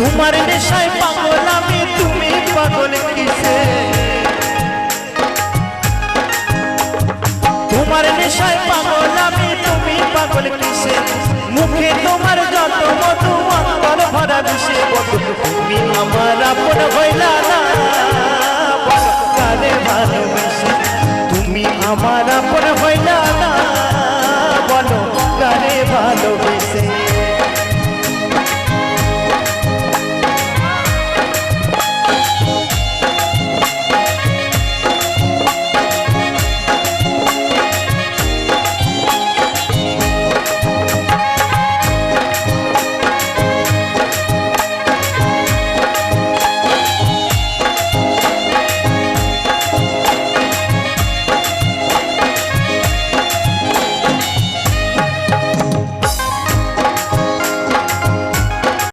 তোমার নেশায় পাগল আমি, তুমি পাগল কিসে? তোমার নেশায় পাগল আমি, তুমি পাগল কিসে? মুখে তোমার যত মত